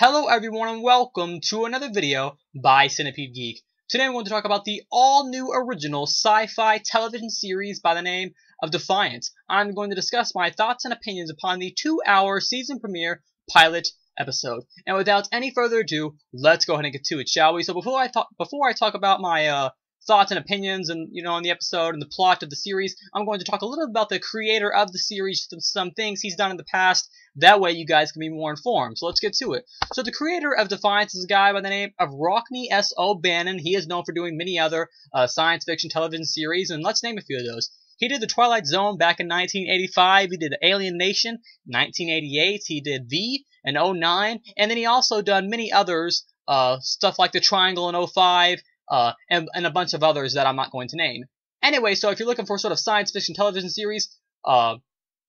Hello everyone and welcome to another video by Centipede Geek. Today I'm going to talk about the all-new original sci-fi television series by the name of Defiance. I'm going to discuss my thoughts and opinions upon the 2-hour season premiere pilot episode. And without any further ado, let's go ahead and get to it, shall we? So before I talk about my thoughts and opinions and on the episode and the plot of the series, I'm going to talk a little bit about the creator of the series, some things he's done in the past. That way you guys can be more informed. So let's get to it. So the creator of Defiance is a guy by the name of Rockne S. O'Bannon. He is known for doing many other science fiction television series, and let's name a few of those. He did The Twilight Zone back in 1985. He did Alien Nation 1988. He did V in 09. And then he also done many others, stuff like The Triangle in 05, and a bunch of others that I'm not going to name. Anyway, so if you're looking for sort of science fiction television series,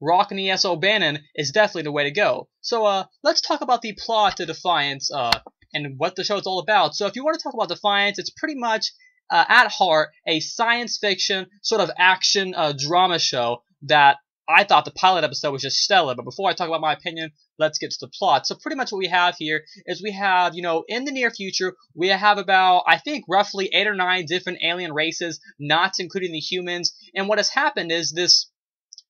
Rockne S. O'Bannon is definitely the way to go. So let's talk about the plot to Defiance and what the show is all about. So if you want to talk about Defiance, it's pretty much at heart a science fiction sort of action drama show that I thought the pilot episode was just stellar. But before I talk about my opinion, let's get to the plot. So pretty much what we have here is we have, in the near future, we have about, I think, roughly 8 or 9 different alien races, not including the humans. And what has happened is this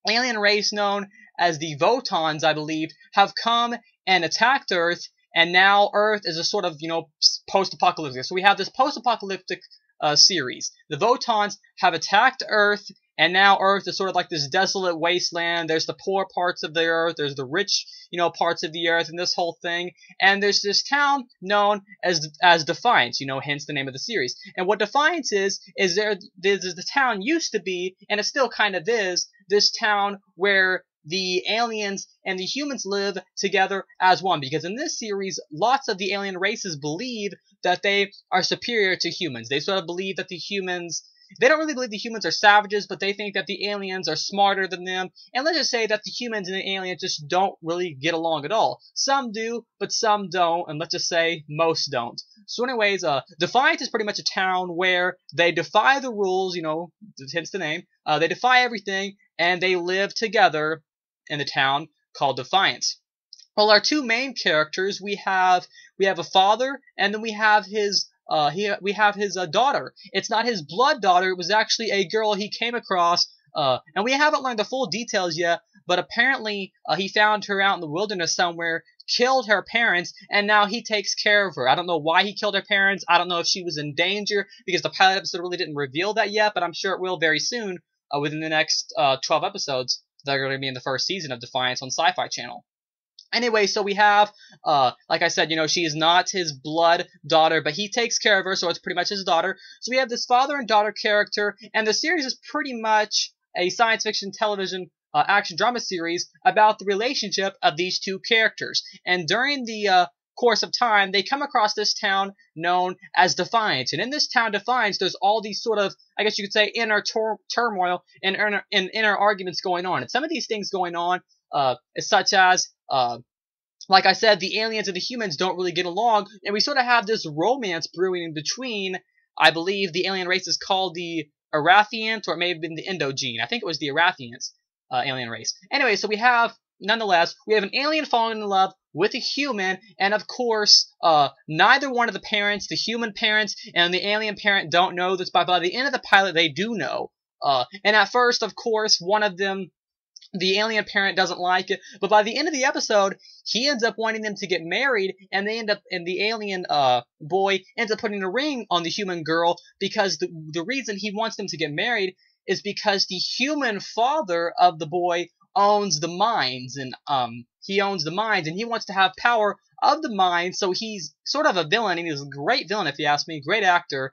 alien race known as the Votons, I believe, have come and attacked Earth, and now Earth is a sort of, post-apocalyptic. So we have this post-apocalyptic series. The Votons have attacked Earth, and now Earth is sort of like this desolate wasteland. There's the poor parts of the Earth, there's the rich, parts of the Earth, and this whole thing. And there's this town known as Defiance, hence the name of the series. And what Defiance is the town used to be, and it still kind of is, this town where the aliens and the humans live together as one. Because in this series, lots of the alien races believe that they are superior to humans. They sort of believe that they don't really believe the humans are savages, but they think that the aliens are smarter than them. And let's just say that the humans and the aliens just don't really get along at all. Some do, but some don't, and let's just say most don't. So anyways, Defiance is pretty much a town where they defy the rules, hence the name. They defy everything, and they live together in the town called Defiance. Well, our two main characters, we have a father, and then we have his daughter. It's not his blood daughter. It was actually a girl he came across, and we haven't learned the full details yet, but apparently he found her out in the wilderness somewhere, killed her parents, and now he takes care of her. I don't know why he killed her parents. I don't know if she was in danger, because the pilot episode really didn't reveal that yet, but I'm sure it will very soon, within the next 12 episodes that are going to be in the first season of Defiance on Sci-Fi Channel. Anyway, so we have, like I said, she is not his blood daughter, but he takes care of her, so it's pretty much his daughter. So we have this father and daughter character, and the series is pretty much a science fiction television action drama series about the relationship of these two characters. And during the course of time, they come across this town known as Defiance. And in this town, Defiance, there's all these sort of, I guess you could say, inner turmoil and inner arguments going on. And some of these things going on, such as, like I said, the aliens and the humans don't really get along, and we sort of have this romance brewing in between. I believe the alien race is called the Arathians, or it may have been the Indogene. I think it was the Arathians alien race. Anyway, so nonetheless, we have an alien falling in love with a human, and of course, neither one of the parents, the human parents and the alien parent, don't know this, but by the end of the pilot, they do know. And at first, of course, one of them, the alien parent, doesn't like it, but by the end of the episode, he ends up wanting them to get married, and the alien boy ends up putting a ring on the human girl, because the reason he wants them to get married is because the human father of the boy owns the mines, and he owns the mines, and he wants to have power of the mines, so he's sort of a villain, and he's a great villain if you ask me, great actor.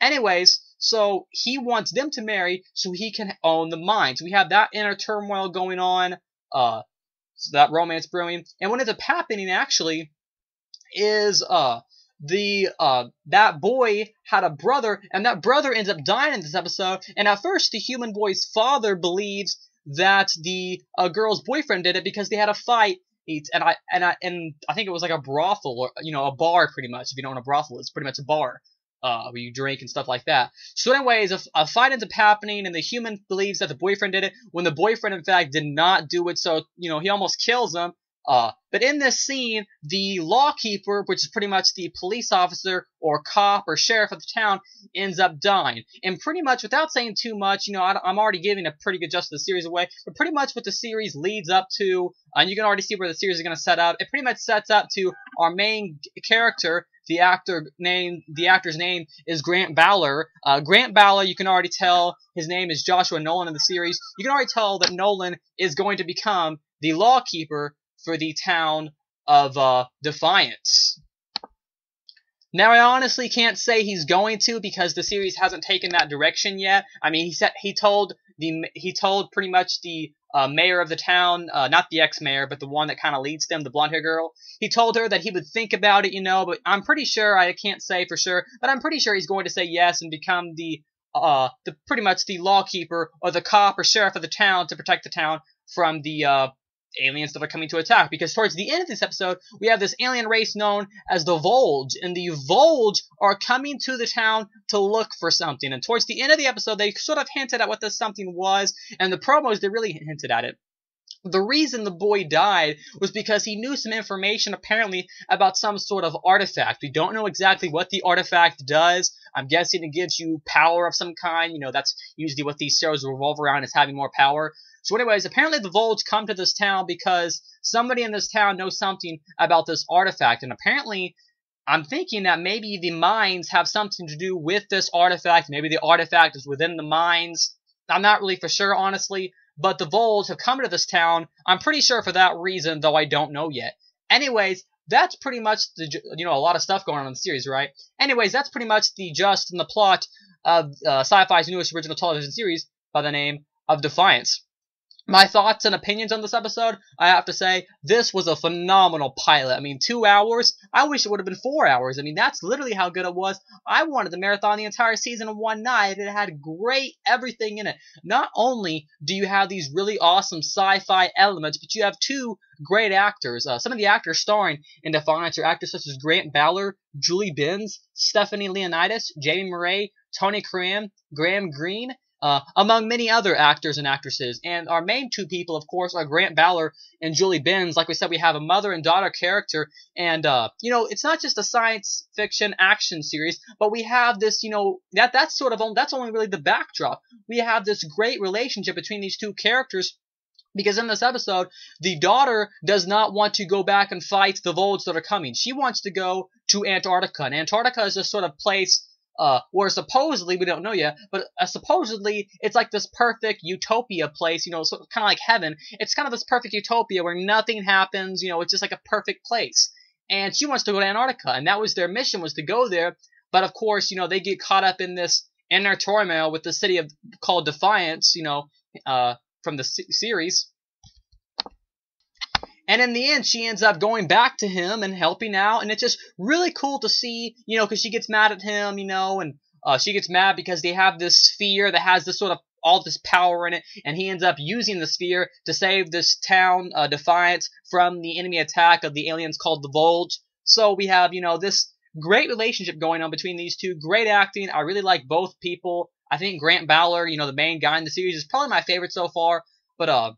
Anyways, so he wants them to marry so he can own the mines. We have that inner turmoil going on, so that romance brewing. And what ends up happening actually is that boy had a brother, and that brother ends up dying in this episode. And at first, the human boy's father believes that the girl's boyfriend did it because they had a fight. And I think it was like a brothel, or a bar, pretty much. If you know what a brothel is, pretty much a bar. Where you drink and stuff like that. So anyways, a fight ends up happening, and the human believes that the boyfriend did it, when the boyfriend, in fact, did not do it. So, he almost kills him. But in this scene, the lawkeeper, which is pretty much the police officer or cop or sheriff of the town, ends up dying. And pretty much, without saying too much, I'm already giving a pretty good gist of the series away, but pretty much what the series leads up to, and you can already see where the series is going to set up. It pretty much sets up to our main character. The actor's name is Grant Baller. Grant Baller, you can already tell his name is Joshua Nolan in the series. You can already tell that Nolan is going to become the lawkeeper for the town of Defiance. Now, I honestly can't say he's going to, because the series hasn't taken that direction yet. I mean, he told pretty much the mayor of the town, not the ex-mayor, but the one that kind of leads them, the blonde-haired girl. He told her that he would think about it, but I'm pretty sure, I can't say for sure, but I'm pretty sure he's going to say yes and become pretty much the lawkeeper or the cop or sheriff of the town to protect the town from the aliens that are coming to attack. Because towards the end of this episode, we have this alien race known as the Volge, and the Volge are coming to the town to look for something. And towards the end of the episode, they sort of hinted at what this something was, and the promos, they really hinted at it. The reason the boy died was because he knew some information, apparently, about some sort of artifact. We don't know exactly what the artifact does. I'm guessing it gives you power of some kind. That's usually what these shows revolve around, is having more power. So anyways, apparently the Volge come to this town because somebody in this town knows something about this artifact. And apparently, I'm thinking that maybe the mines have something to do with this artifact. Maybe the artifact is within the mines. I'm not really for sure, honestly. But the Volge have come to this town, I'm pretty sure for that reason, though I don't know yet. Anyways, that's pretty much a lot of stuff going on in the series, right? Anyways, that's pretty much the gist and the plot of Sci-Fi's newest original television series by the name of Defiance. My thoughts and opinions on this episode, I have to say, this was a phenomenal pilot. I mean, 2 hours. I wish it would have been 4 hours. I mean, that's literally how good it was. I wanted to marathon the entire season in one night. It had great everything in it. Not only do you have these really awesome sci-fi elements, but you have two great actors. Some of the actors starring in Defiance are actors such as Grant Baller, Julie Benz, Stephanie Leonidas, Jamie Murray, Tony Cram, Graham Greene, among many other actors and actresses. And our main two people, of course, are Grant Baller and Julie Benz. Like we said, we have a mother and daughter character. And, it's not just a science fiction action series, but we have this, that's only really the backdrop. We have this great relationship between these two characters. Because in this episode, the daughter does not want to go back and fight the Volge that are coming. She wants to go to Antarctica. And Antarctica is this sort of place where supposedly, we don't know yet, but supposedly it's like this perfect utopia place, so kind of like heaven. It's kind of this perfect utopia where nothing happens, it's just like a perfect place. And she wants to go to Antarctica, and that was their mission, was to go there. But of course, they get caught up in this inner turmoil with the city called Defiance, from the series. And in the end, she ends up going back to him and helping out. And it's just really cool to see, because she gets mad at him, and she gets mad because they have this sphere that has this sort of all this power in it. And he ends up using the sphere to save this town, Defiance, from the enemy attack of the aliens called the Volge. So we have, this great relationship going on between these two. Great acting. I really like both people. I think Grant Baller, the main guy in the series, is probably my favorite so far. But,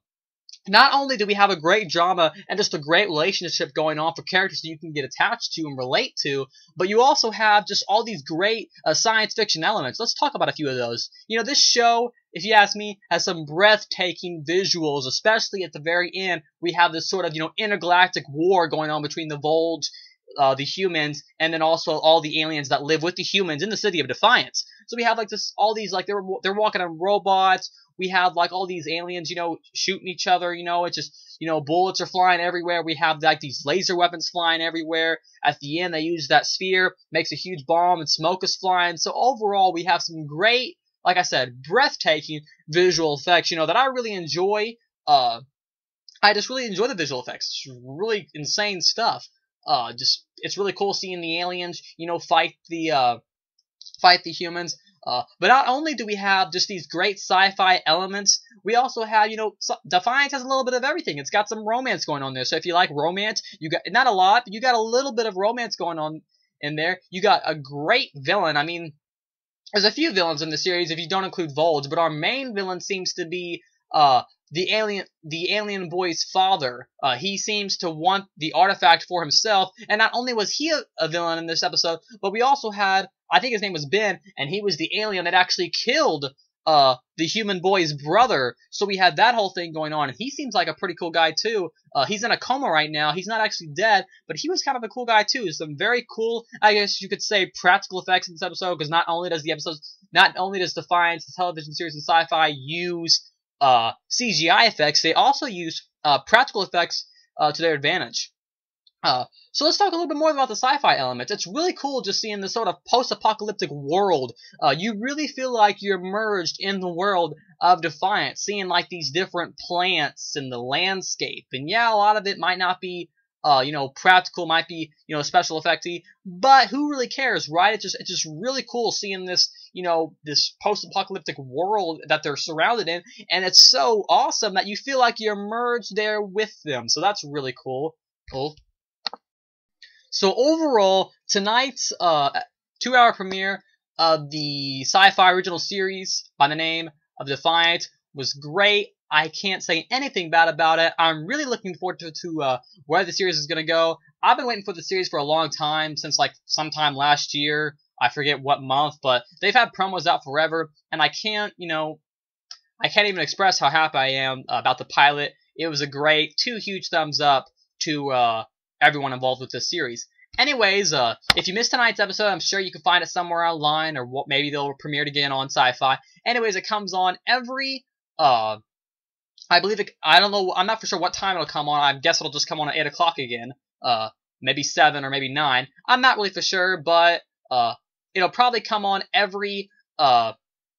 not only do we have a great drama and just a great relationship going on for characters that you can get attached to and relate to, but you also have just all these great science fiction elements. Let's talk about a few of those. This show, if you ask me, has some breathtaking visuals, especially at the very end. We have this sort of, intergalactic war going on between the Volge, the humans, and then also all the aliens that live with the humans in the city of Defiance. So we have all these, they're walking on robots. We have all these aliens, shooting each other, it's just, bullets are flying everywhere. We have these laser weapons flying everywhere. At the end, they use that sphere, makes a huge bomb, and smoke is flying. So overall, we have some great, like I said, breathtaking visual effects, that I really enjoy. I just really enjoy the visual effects. It's really insane stuff. It's really cool seeing the aliens, fight the humans. But not only do we have just these great sci-fi elements, we also have, Defiance has a little bit of everything. It's got some romance going on there. So if you like romance, you got, not a lot, but you got a little bit of romance going on in there. You got a great villain. I mean, there's a few villains in the series if you don't include Volge, but our main villain seems to be, the alien boy's father. He seems to want the artifact for himself, and not only was he a villain in this episode, but we also had, I think his name was Ben, and he was the alien that actually killed the human boy's brother. So we had that whole thing going on, and he seems like a pretty cool guy too. He's in a coma right now. He's not actually dead, but he was kind of a cool guy too. Some very cool, I guess you could say, practical effects in this episode, because not only does Defiance, the television series and sci-fi, use CGI effects, they also use practical effects to their advantage. So let's talk a little bit more about the sci-fi elements. It's really cool just seeing this sort of post-apocalyptic world. You really feel like you're immersed in the world of Defiance, seeing like these different plants and the landscape. And yeah, a lot of it might not be, practical, might be, special effecty, but who really cares, right? It's just really cool seeing this, this post-apocalyptic world that they're surrounded in, and it's so awesome that you feel like you're merged there with them. So that's really cool. So overall, tonight's 2-hour premiere of the sci-fi original series by the name of Defiance was great. I can't say anything bad about it. I'm really looking forward to where the series is going to go. I've been waiting for the series for a long time, since like sometime last year. I forget what month, but they've had promos out forever, and I can't even express how happy I am about the pilot. It was a great 2 huge thumbs up to everyone involved with this series. Anyways, if you missed tonight's episode, I'm sure you can find it somewhere online, or maybe they'll premiere it again on Sci-Fi. Anyways, it comes on every, I believe it, I don't know, I'm not for sure what time it'll come on. I guess it'll just come on at 8 o'clock again. Maybe 7 or maybe 9. I'm not really for sure, but, it'll probably come on every,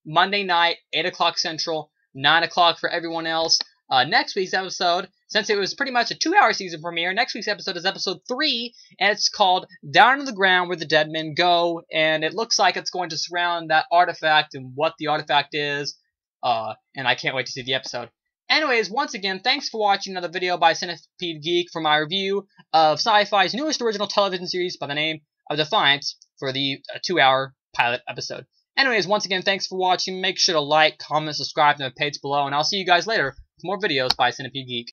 Monday night, 8 o'clock Central, 9 o'clock for everyone else. Next week's episode, since it was pretty much a 2-hour season premiere, next week's episode is episode 3, and it's called Down to the Ground Where the Dead Men Go, and it looks like it's going to surround that artifact and what the artifact is, and I can't wait to see the episode. Anyways, once again, thanks for watching another video by Centipede Geek for my review of Sci-Fi's newest original television series by the name of Defiance for the 2-hour pilot episode. Anyways, once again, thanks for watching. Make sure to like, comment, subscribe to the page below, and I'll see you guys later with more videos by Centipede Geek.